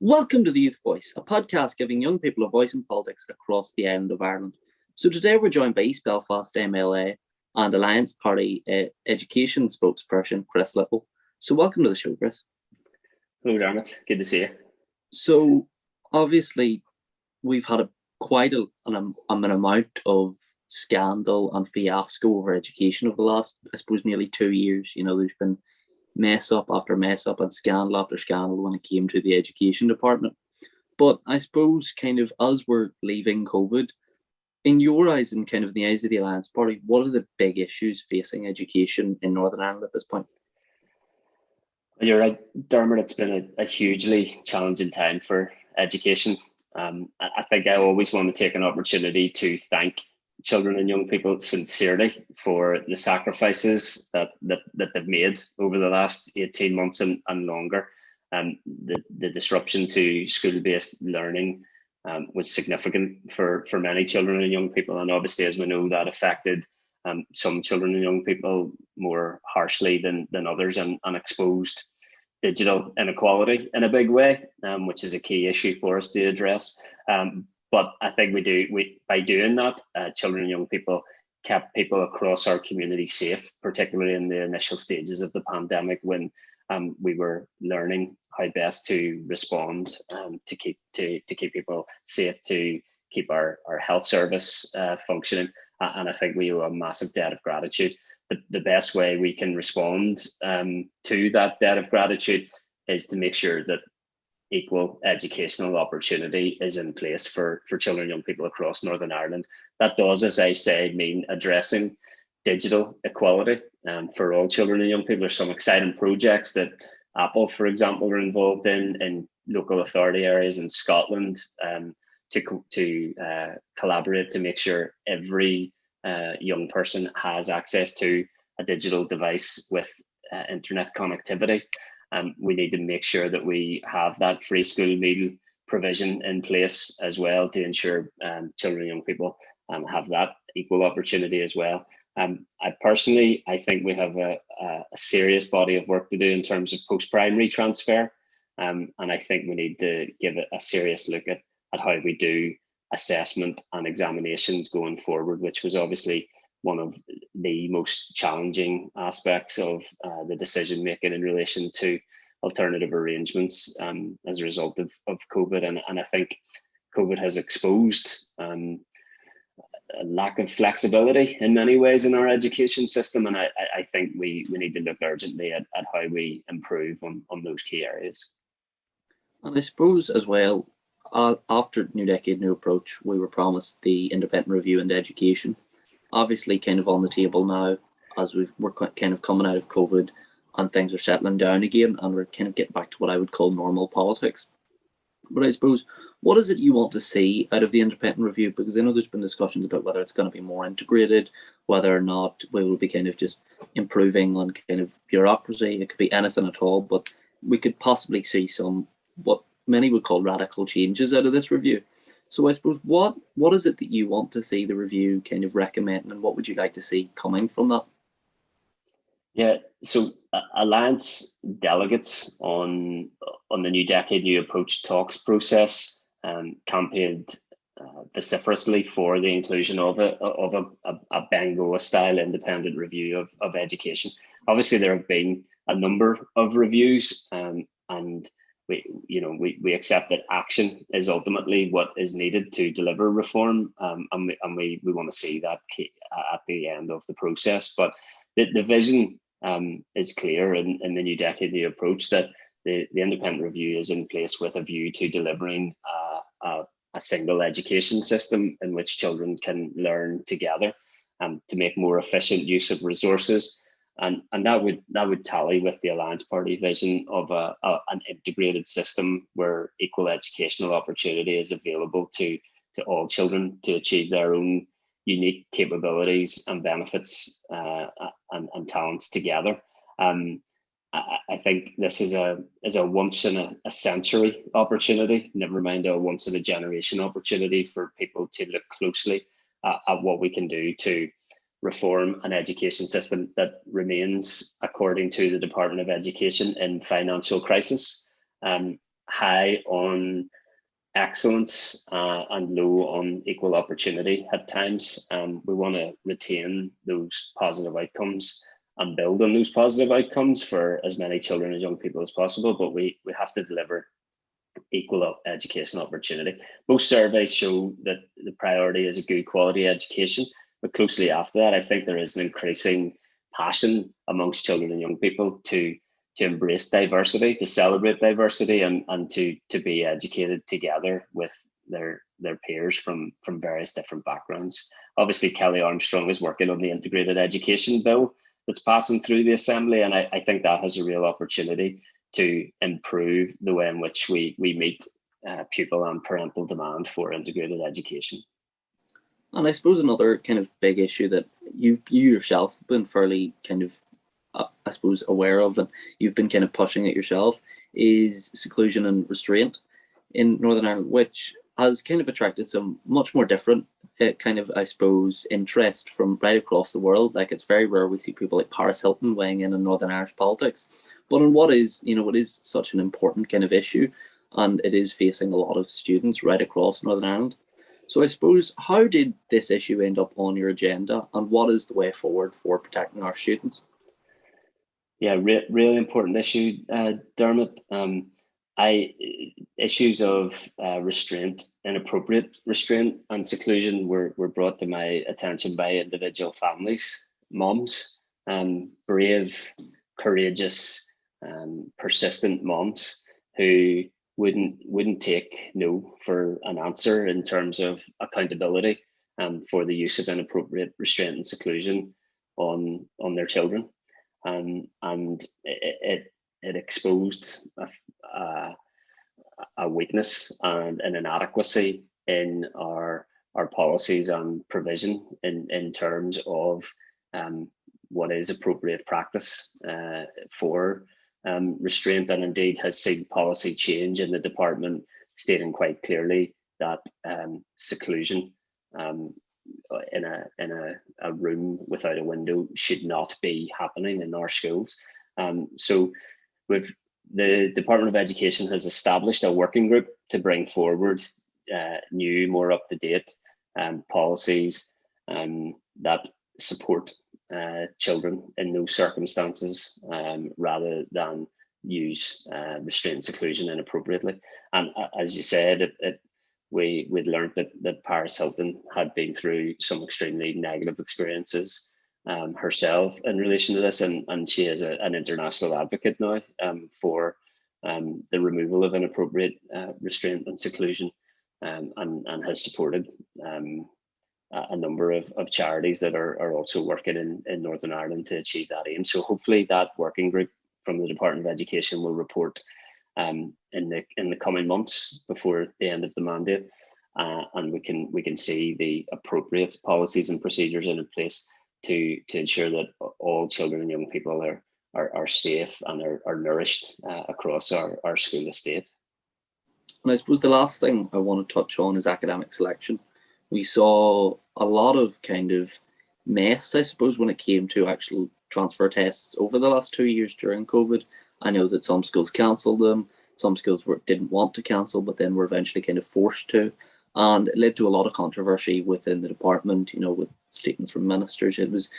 Welcome to the Youth Voice, a podcast giving young people a voice in politics across the island of Ireland. So today we're joined by East Belfast MLA and Alliance Party Education Spokesperson, Chris Lyttle. So welcome to the show, Chris. Hello, Dermot. Good to see you. So obviously we've had quite an amount of scandal and fiasco over education over the last, I suppose, nearly 2 years. You know, there's been mess up after mess up and scandal after scandal when it came to the education department. But I suppose kind of as we're leaving COVID, in your eyes and kind of in the eyes of the Alliance Party, what are the big issues facing education in Northern Ireland at this point? You're right, Dermot. It's been a hugely challenging time for education. I think I always want to take an opportunity to thank children and young people sincerely for the sacrifices that they've made over the last 18 months and longer. The disruption to school-based learning was significant for many children and young people, and obviously, as we know, that affected some children and young people more harshly than others, and exposed digital inequality in a big way, which is a key issue for us to address. But I think by doing that, children and young people kept people across our community safe, particularly in the initial stages of the pandemic when we were learning how best to respond to keep people safe, to keep our health service functioning. And I think we owe a massive debt of gratitude. The best way we can respond to that debt of gratitude is to make sure that equal educational opportunity is in place for children and young people across Northern Ireland. That does, as I say, mean addressing digital equality for all children and young people. There's some exciting projects that Apple, for example, are involved in local authority areas in Scotland to collaborate to make sure every young person has access to a digital device with internet connectivity. We need to make sure that we have that free school meal provision in place as well to ensure children and young people have that equal opportunity as well. I think we have a serious body of work to do in terms of post-primary transfer. And I think we need to give it a serious look at how we do assessment and examinations going forward, which was obviously one of the most challenging aspects of the decision making in relation to alternative arrangements as a result of COVID. And I think COVID has exposed a lack of flexibility in many ways in our education system. And I think we need to look urgently at how we improve on those key areas. And I suppose as well, after New Decade, New Approach, we were promised the independent review into education. Obviously kind of on the table now as we're kind of coming out of COVID and things are settling down again and we're kind of getting back to what I would call normal politics. But I suppose, what is it you want to see out of the independent review? Because I know there's been discussions about whether it's going to be more integrated, whether or not we will be kind of just improving on kind of bureaucracy. It could be anything at all, but we could possibly see some, what many would call radical changes out of this review. So I suppose, what is it that you want to see the review kind of recommend, and what would you like to see coming from that? Yeah, so Alliance delegates on the New Decade, New Approach talks process campaigned vociferously for the inclusion of a Bangor style independent review of education. Obviously, there have been a number of reviews, and we accept that action is ultimately what is needed to deliver reform, and we want to see that at the end of the process. But the vision is clear in the New Decade, New Approach that the independent review is in place with a view to delivering a single education system in which children can learn together, to make more efficient use of resources. And that would tally with the Alliance Party vision of an integrated system where equal educational opportunity is available to all children to achieve their own unique capabilities and benefits and talents together. I think this is a once in a century opportunity, never mind a once in a generation opportunity for people to look closely at what we can do to reform an education system that remains, according to the Department of Education, in financial crisis. high on excellence and low on equal opportunity at times. We want to retain those positive outcomes and build on those positive outcomes for as many children and young people as possible, but we have to deliver equal education opportunity. Most surveys show that the priority is a good quality education, but closely after that, I think there is an increasing passion amongst children and young people to embrace diversity, to celebrate diversity, and to be educated together with their peers from various different backgrounds. Obviously, Kelly Armstrong is working on the integrated education bill that's passing through the Assembly, and I think that has a real opportunity to improve the way in which we meet pupil and parental demand for integrated education. And I suppose another kind of big issue that you yourself have been fairly kind of, I suppose, aware of, and you've been kind of pushing it yourself, is seclusion and restraint in Northern Ireland, which has kind of attracted some much more different kind of, I suppose, interest from right across the world. Like, it's very rare we see people like Paris Hilton weighing in Northern Irish politics, but on what is, it is such an important kind of issue, and it is facing a lot of students right across Northern Ireland. So I suppose, how did this issue end up on your agenda, and what is the way forward for protecting our students? Yeah, really important issue, Dermot. Issues of restraint, inappropriate restraint and seclusion were brought to my attention by individual families, moms, brave, courageous, persistent moms who wouldn't take no for an answer in terms of accountability for the use of inappropriate restraint and seclusion on their children. And it exposed a weakness and an inadequacy in our policies and provision in terms of what is appropriate practice for restraint, and indeed has seen policy change in the department stating quite clearly that seclusion in a room without a window should not be happening in our schools. So the Department of Education has established a working group to bring forward new, more up-to-date policies that support children in those circumstances rather than use restraint and seclusion inappropriately. And as you said, we'd learned that Paris Hilton had been through some extremely negative experiences herself in relation to this, and she is an international advocate now for the removal of inappropriate restraint and seclusion, and has supported a number of charities that are also working in Northern Ireland to achieve that aim. So hopefully that working group from the Department of Education will report in the coming months before the end of the mandate, and we can see the appropriate policies and procedures in place to ensure that all children and young people are safe and are nourished across our school estate. And I suppose the last thing I want to touch on is academic selection. We saw a lot of kind of mess, I suppose, when it came to actual transfer tests over the last 2 years during COVID. I know that some schools cancelled them, some schools didn't want to cancel, but then were eventually kind of forced to. And it led to a lot of controversy within the department, with statements from ministers. It was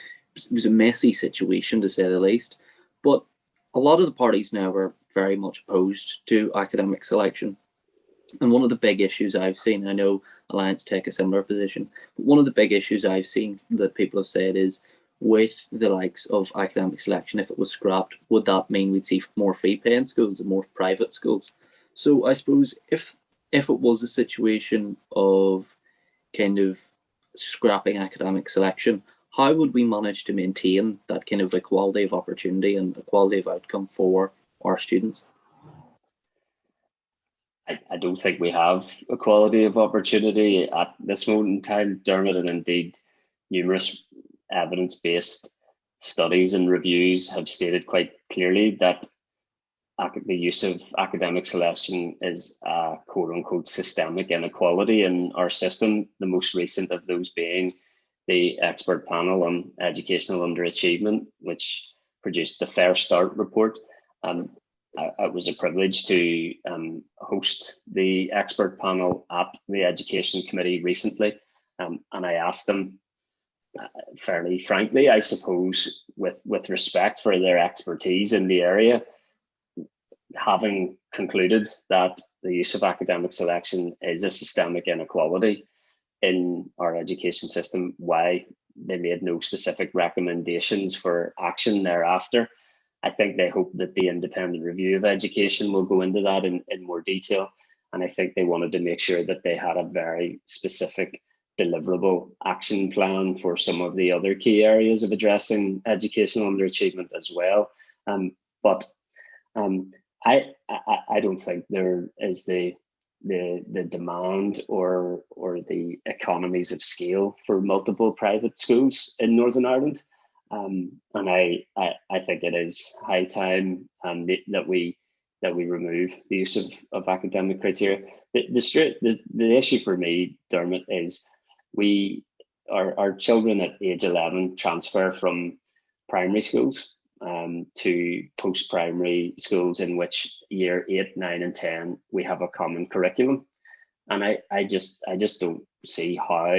a messy situation, to say the least. But a lot of the parties now are very much opposed to academic selection. And one of the big issues I've seen, I know Alliance take a similar position, but one of the big issues I've seen that people have said is, with the likes of academic selection, if it was scrapped, would that mean we'd see more fee-paying schools and more private schools? So I suppose if it was a situation of kind of scrapping academic selection, how would we manage to maintain that kind of equality of opportunity and equality of outcome for our students? I don't think we have equality of opportunity at this moment in time, Dermot, and indeed numerous evidence-based studies and reviews have stated quite clearly that the use of academic selection is a quote-unquote systemic inequality in our system, the most recent of those being the expert panel on educational underachievement, which produced the Fair Start report. It was a privilege to host the expert panel at the Education Committee recently, and I asked them, fairly frankly, I suppose, with respect for their expertise in the area, having concluded that the use of academic selection is a systemic inequality in our education system, why they made no specific recommendations for action thereafter. I think they hope that the independent review of education will go into that in more detail. And I think they wanted to make sure that they had a very specific deliverable action plan for some of the other key areas of addressing educational underachievement as well. But I don't think there is the demand or the economies of scale for multiple private schools in Northern Ireland. And I think it is high time that we remove the use of academic criteria. The issue for me, Dermot, is our children at age 11 transfer from primary schools to post-primary schools in which year 8, 9, and 10 we have a common curriculum, and I just don't see how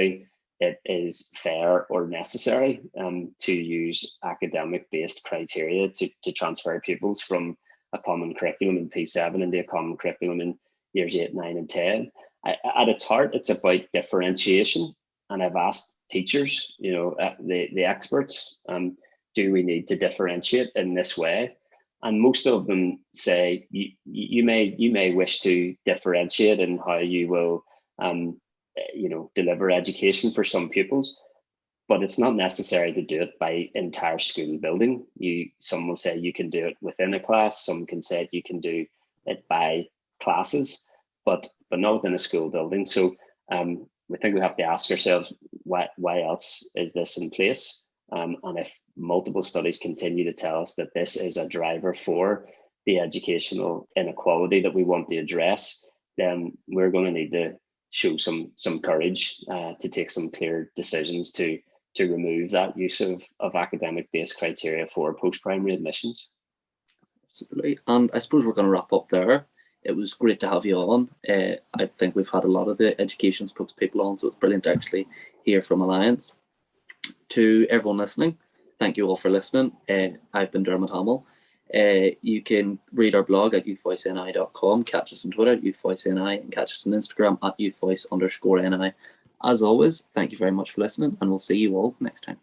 it is fair or necessary to use academic-based criteria to transfer pupils from a common curriculum in P7 into a common curriculum in years 8, 9, and 10. At its heart, it's about differentiation, and I've asked teachers, the experts, do we need to differentiate in this way? And most of them say you may wish to differentiate in how you will deliver education for some pupils, but it's not necessary to do it by entire school building. Some will say you can do it within a class, some can say you can do it by classes, but not within a school building. So we think we have to ask ourselves, why else is this in place? And if multiple studies continue to tell us that this is a driver for the educational inequality that we want to address, then we're going to need to show some courage to take some clear decisions to remove that use of academic-based criteria for post-primary admissions. Absolutely. And I suppose we're going to wrap up there. It was great to have you on. I think we've had a lot of the education spokespeople on, so it's brilliant to actually hear from Alliance. To everyone listening, thank you all for listening. I've been Dermot Hamill. You can read our blog at youthvoiceni.com, catch us on Twitter at youthvoiceni, and catch us on Instagram at youthvoice_ni. As always, thank you very much for listening, and we'll see you all next time.